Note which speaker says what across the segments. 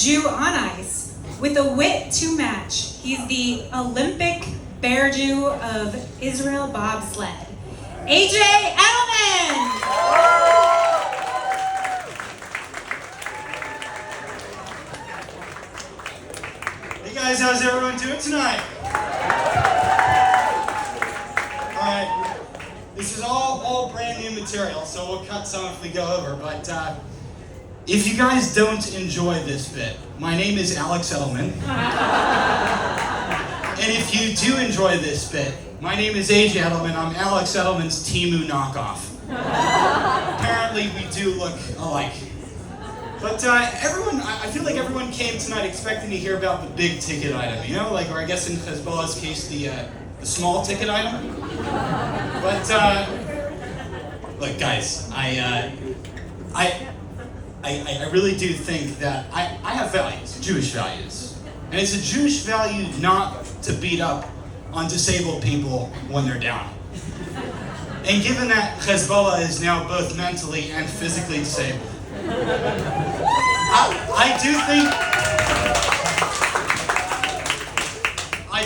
Speaker 1: Jew on ice, with a wit to match. He's the Olympic bear Jew of Israel bobsled. AJ Edelman!
Speaker 2: Hey guys, how's everyone doing tonight? Alright, this is all brand new material, so we'll cut some if we go over, but if you guys don't enjoy this bit, my name is Alex Edelman. And if you do enjoy this bit, my name is AJ Edelman. I'm Alex Edelman's Temu knockoff. Apparently we do look alike. But everyone, I feel like everyone came tonight expecting to hear about the big ticket item, you know? Like, or I guess in Hezbollah's case, the small ticket item. But, look guys, I really do think that I have values, Jewish values. And it's a Jewish value not to beat up on disabled people when they're down. And given that Hezbollah is now both mentally and physically disabled, I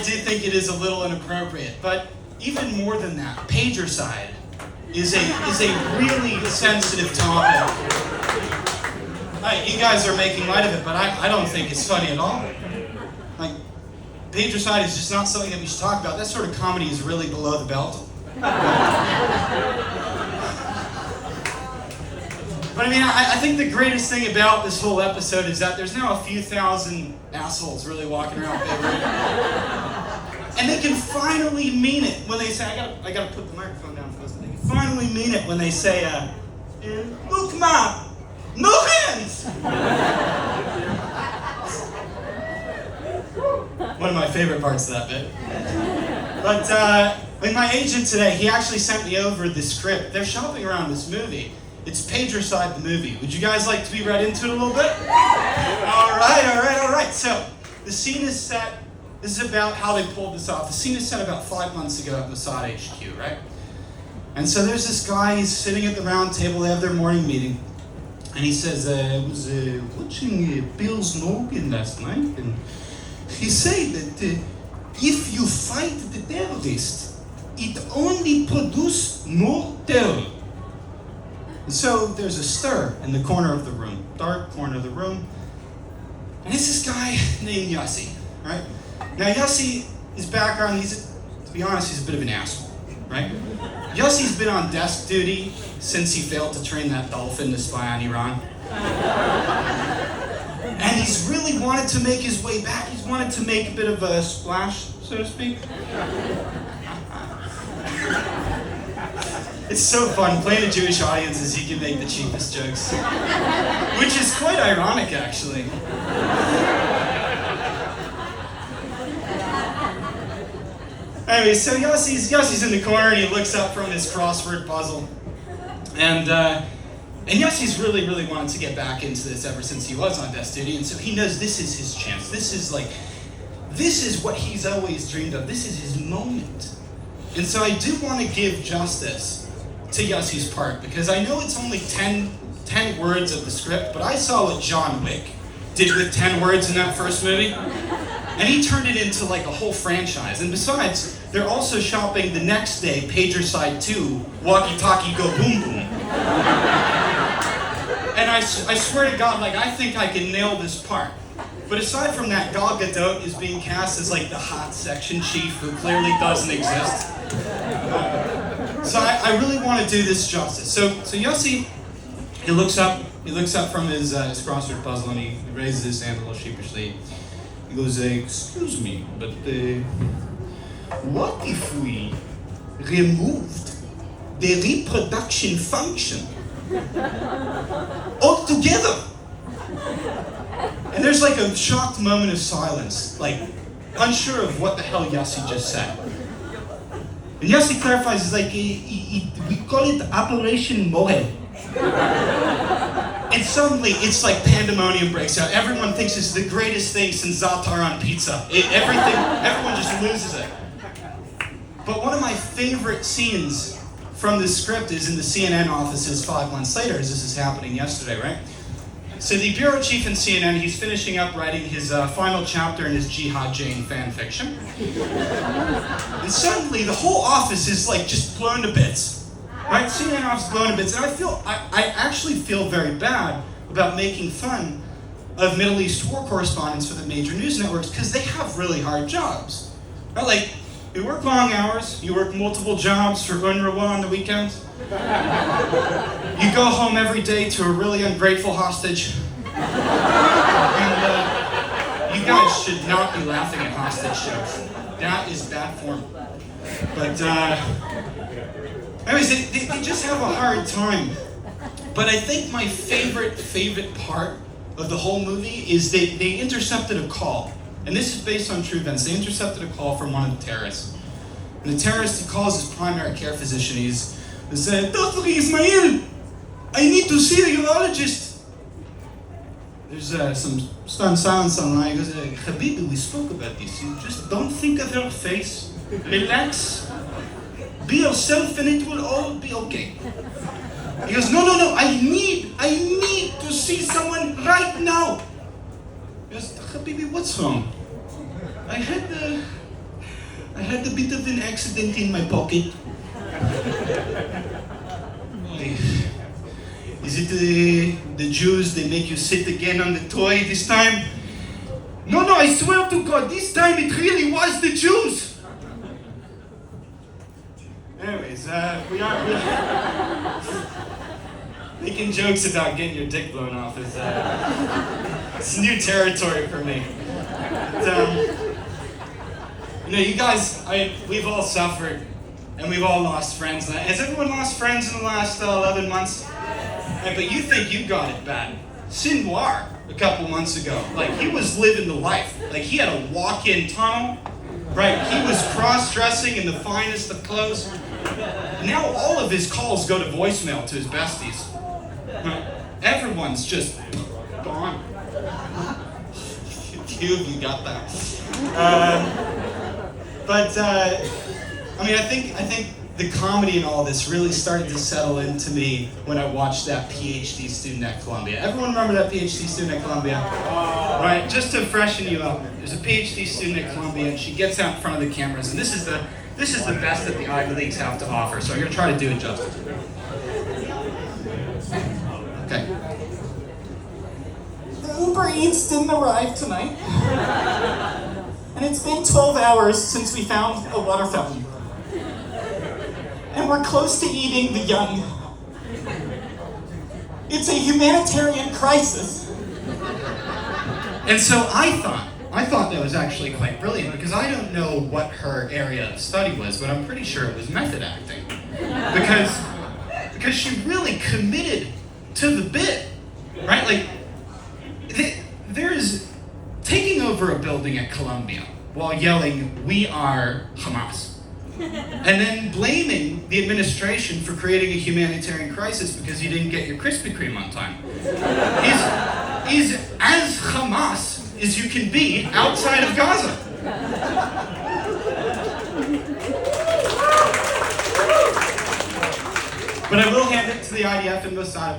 Speaker 2: do think it is a little inappropriate. But even more than that, pagercide is a really sensitive topic. You guys are making light of it, but I don't think it's funny at all. Like, pagercide is just not something that we should talk about. That sort of comedy is really below the belt. But I mean, I think the greatest thing about this whole episode is that there's now a few thousand assholes really walking around Beirut. And they can finally mean it when they say, I gotta put the microphone down for this. They can finally mean it when they say, look, Mom, no hands! One of my favorite parts of that bit. But with my agent today, he actually sent me over the script. They're shopping around this movie. It's Pagercide the movie. Would you guys like to be read into it a little bit? All right. So the scene is set. This is about how they pulled this off. The scene is set about 5 months ago at Mossad HQ, right? And so there's this guy. He's sitting at the round table. They have their morning meeting. And he says, I was watching Bill's Morgan last night, and he said that if you fight the terrorist, it only produces more terror. And so there's a stir in the corner of the room, dark corner of the room, and it's this guy named Yossi, right? Now Yossi, his background, to be honest, he's a bit of an asshole, right? Yossi's been on desk duty since he failed to train that dolphin to spy on Iran. And he's really wanted to make his way back. He's wanted to make a bit of a splash, so to speak. It's so fun playing to Jewish audiences. He can make the cheapest jokes, which is quite ironic, actually. Anyway, so Yossi's in the corner and he looks up from his crossword puzzle, and Yossi's really wanted to get back into this ever since he was on desk duty, and so he knows this is his chance. This is what he's always dreamed of. This is his moment. And so I do want to give justice to Yossi's part, because I know it's only 10 words of the script, but I saw what John Wick did with 10 words in that first movie, and he turned it into like a whole franchise. And besides, they're also shopping the next day, Pagercide 2, Walkie Talkie Go Boom Boom. And I swear to God, like, I think I can nail this part. But aside from that, Gal Gadot is being cast as like the hot section chief who clearly doesn't exist. So I really want to do this justice. So Yossi, he looks up from his crossword puzzle and he raises his hand a little sheepishly. He goes, excuse me, but what if we removed the reproduction function altogether? And there's like a shocked moment of silence, like unsure of what the hell Yossi just said. And Yossi clarifies, he's like, we call it Operation Mohe. And suddenly, it's like pandemonium breaks out. Everyone thinks it's the greatest thing since Za'atar on pizza. Everyone just loses it. But one of my favorite scenes from this script is in the CNN offices 5 months later, as this is happening yesterday, right? So the bureau chief in CNN, he's finishing up writing his final chapter in his Jihad Jane fan fiction. And suddenly the whole office is like just blown to bits. Right? CNN office blown to bits. And I actually feel very bad about making fun of Middle East war correspondents for the major news networks because they have really hard jobs. Right? Like, you work long hours, you work multiple jobs for UNRWA on the weekends. You go home every day to a really ungrateful hostage. And you guys should not be laughing at hostage shows. That is bad form. But anyways, they just have a hard time. But I think my favorite part of the whole movie is they intercepted a call. And this is based on true events. They intercepted a call from one of the terrorists. And the terrorist, he calls his primary care physician. He said, Dr. Ismail, I need to see a urologist. There's some stunned silence online. He goes, Habibi, we spoke about this. You just don't think of her face. Relax. Be yourself and it will all be okay. He goes, no, I need to see someone right now. He goes, Habibi, what's wrong? I had a bit of an accident in my pocket. Is it the Jews, they make you sit again on the toy this time? No, I swear to God, this time it really was the Jews. Anyways, we are making jokes about getting your dick blown off is it's new territory for me. You guys, we've all suffered, and we've all lost friends. Has everyone lost friends in the last 11 months? But you think you got it bad. Sinwar, a couple months ago, like he was living the life. Like he had a walk-in tunnel, right? He was cross-dressing in the finest of clothes. Now all of his calls go to voicemail to his besties. Everyone's just gone. Few of you got that. I think the comedy in all this really started to settle into me when I watched that PhD student at Columbia. Everyone remember that PhD student at Columbia? Right, just to freshen you up, there's a PhD student at Columbia and she gets out in front of the cameras and this is the best that the Ivy Leagues have to offer, so I'm going to try to do it justice. Okay.
Speaker 3: The Uber Eats didn't arrive tonight. And it's been 12 hours since we found a water fountain. And we're close to eating the young. It's a humanitarian crisis.
Speaker 2: And so I thought that was actually quite brilliant because I don't know what her area of study was, but I'm pretty sure it was method acting. Because she really committed to the bit, right? Like, there is taking over a building at Columbia while yelling, "We are Hamas." And then blaming the administration for creating a humanitarian crisis because you didn't get your Krispy Kreme on time. Is as Hamas as you can be outside of Gaza. But I will hand it to the IDF and Mossad.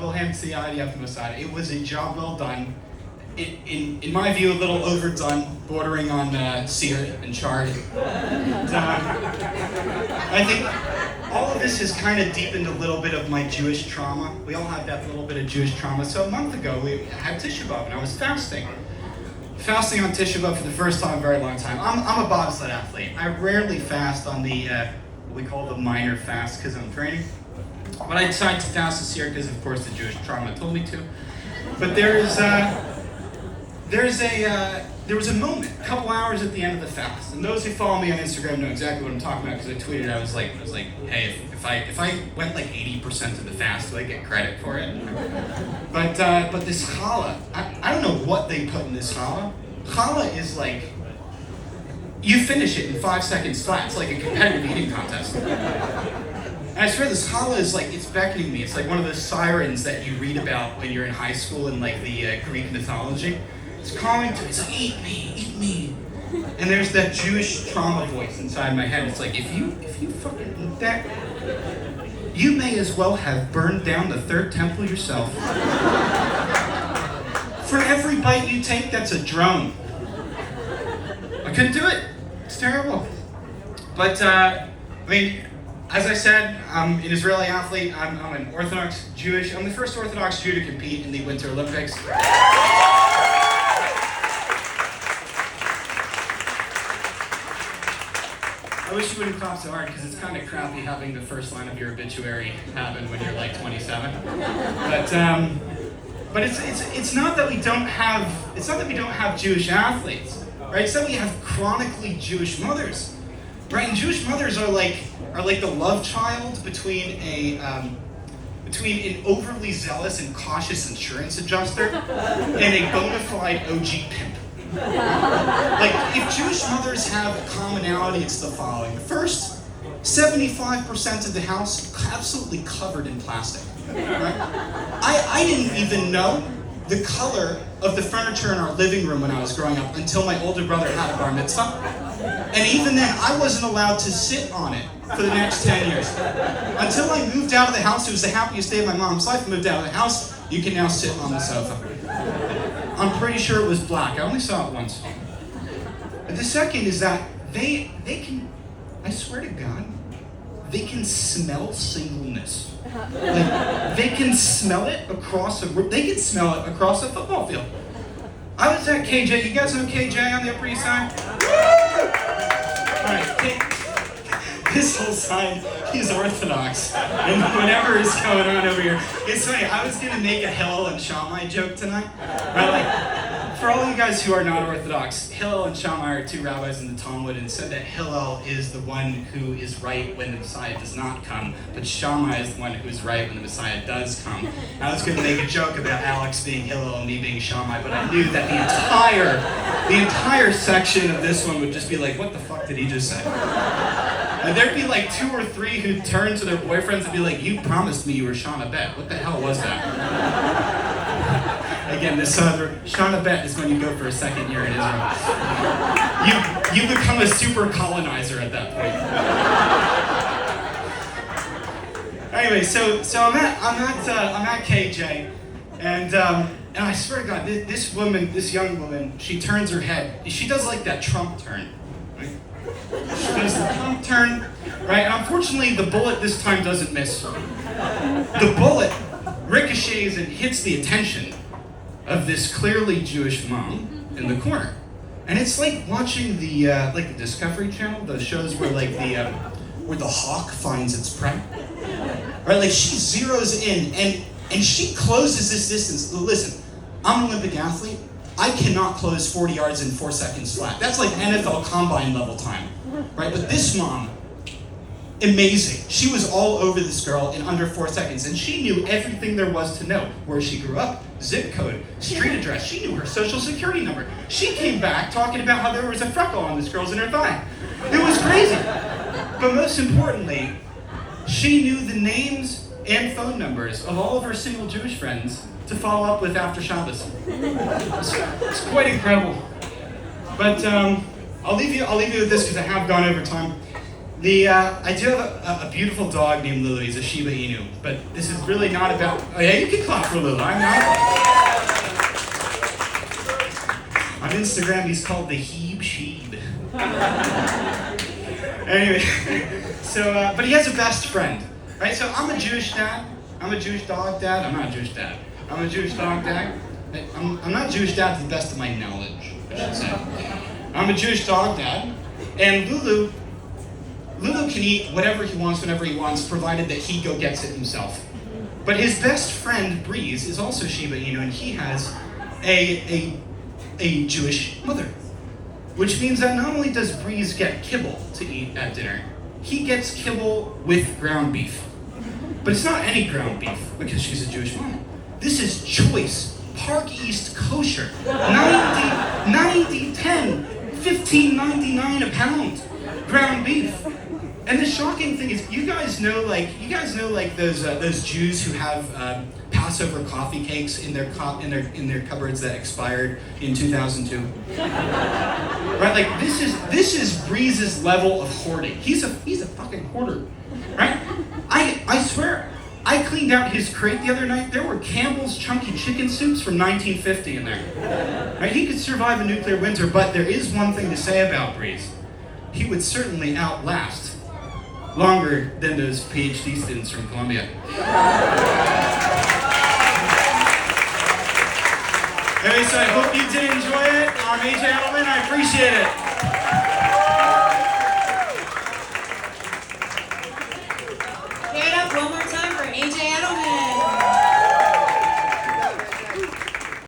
Speaker 2: It was a job well done. In my view, a little overdone, bordering on seared and charred. And, I think all of this has kind of deepened a little bit of my Jewish trauma. We all have that little bit of Jewish trauma. So a month ago, we had Tisha B'Av, and I was fasting. Fasting on Tisha B'Av for the first time in a very long time. I'm a bobsled athlete. I rarely fast on the, what we call the minor fast, because I'm training. But I decided to fast this year because, of course, the Jewish trauma told me to. But there was a moment, a couple hours at the end of the fast, and those who follow me on Instagram know exactly what I'm talking about because I tweeted. I was like, hey, if I went like 80% of the fast, do I get credit for it? But this challah, I don't know what they put in this challah. Challah is like, you finish it in 5 seconds flat. It's like a competitive eating contest. And I swear this challah is like, it's beckoning me. It's like one of those sirens that you read about when you're in high school in like the Greek mythology. It's calling to me. It's like, eat me. And there's that Jewish trauma voice inside my head. It's like, if you fucking eat that, you may as well have burned down the third temple yourself. For every bite you take, that's a drone. I couldn't do it. It's terrible. But, I mean, as I said, I'm an Israeli athlete. I'm an Orthodox Jewish. I'm the first Orthodox Jew to compete in the Winter Olympics. I wish you wouldn't clap so hard because it's kind of crappy having the first line of your obituary happen when you're like 27. But it's not that we don't have Jewish athletes, right? It's that we have chronically Jewish mothers, right? And Jewish mothers are like the love child between an overly zealous and cautious insurance adjuster and a bona fide OG pimp. Like, if Jewish mothers have a commonality, it's the following. First, 75% of the house absolutely covered in plastic. Right? I didn't even know the color of the furniture in our living room when I was growing up until my older brother had a bar mitzvah. And even then, I wasn't allowed to sit on it for the next 10 years. Until I moved out of the house, it was the happiest day of my mom's life. I moved out of the house, you can now sit on the sofa. I'm pretty sure it was black. I only saw it once. But the second is that they can, I swear to God, they can smell singleness. Like, they can smell it across a football field. I was at KJ. You guys know KJ on the Upper East Side? All right. This whole side, he's Orthodox. And whatever is going on over here. It's funny, I was going to make a Hillel and Shammai joke tonight. Right? Like, for all you guys who are not Orthodox, Hillel and Shammai are two rabbis in the Talmud, and said that Hillel is the one who is right when the Messiah does not come, but Shammai is the one who is right when the Messiah does come. I was going to make a joke about Alex being Hillel and me being Shammai, but I knew that the entire section of this one would just be like, what the fuck did he just say? And there'd be like 2 or 3 who'd turn to their boyfriends and be like, you promised me you were Shannah Bet. What the hell was that? Again, this Shannah Bet is when you go for a second year in Israel. You become a super colonizer at that point. Anyway, so I'm at KJ, and I swear to God, this young woman, she turns her head. She does like that Trump turn, right? She does the Trump turn, right? And unfortunately, the bullet this time doesn't miss. The bullet ricochets and hits the attention of this clearly Jewish mom in the corner. And it's like watching the Discovery Channel, those shows where where the hawk finds its prey. Right? Like, she zeroes in and she closes this distance. Listen, I'm an Olympic athlete. I cannot close 40 yards in 4 seconds flat. That's like NFL combine level time. Right? But this mom, amazing. She was all over this girl in under 4 seconds, and she knew everything there was to know. Where she grew up, zip code, street address. She knew her social security number. She came back talking about how there was a freckle on this girl's inner thigh. It was crazy. But most importantly, she knew the names and phone numbers of all of her single Jewish friends to follow up with after Shabbos. It's quite incredible. But I'll leave you with this because I have gone over time. I do have a beautiful dog named Lulu. He's a Shiba Inu, but this is really not about. Oh yeah, you can clap for Lulu. I'm not. On Instagram, he's called the Heeb Sheeb. Anyway, so but he has a best friend, right? So I'm a Jewish dad. I'm a Jewish dog dad. I'm not a Jewish dad. I'm a Jewish dog dad. I'm not a Jewish dad to the best of my knowledge, I should say. I'm a Jewish dog dad, and Lulu can eat whatever he wants, whenever he wants, provided that he go gets it himself. But his best friend, Breeze, is also Shiba Inu, and he has a Jewish mother. Which means that not only does Breeze get kibble to eat at dinner, he gets kibble with ground beef. But it's not any ground beef, because she's a Jewish mom. This is choice, Park East kosher, 90, 10, $15.99 a pound ground beef. And the shocking thing is, you guys know those Jews who have Passover coffee cakes in their cupboards that expired in 2002. Right? Like, this is Breeze's level of hoarding. He's a fucking hoarder. Right? I swear, I cleaned out his crate the other night. There were Campbell's Chunky Chicken Soups from 1950 in there. Right? He could survive a nuclear winter, but there is one thing to say about Breeze. He would certainly outlast longer than those PhD students from Columbia. Anyway, so I hope you did enjoy it. I'm AJ Edelman. I appreciate it.
Speaker 1: Give it up one more time for AJ Edelman.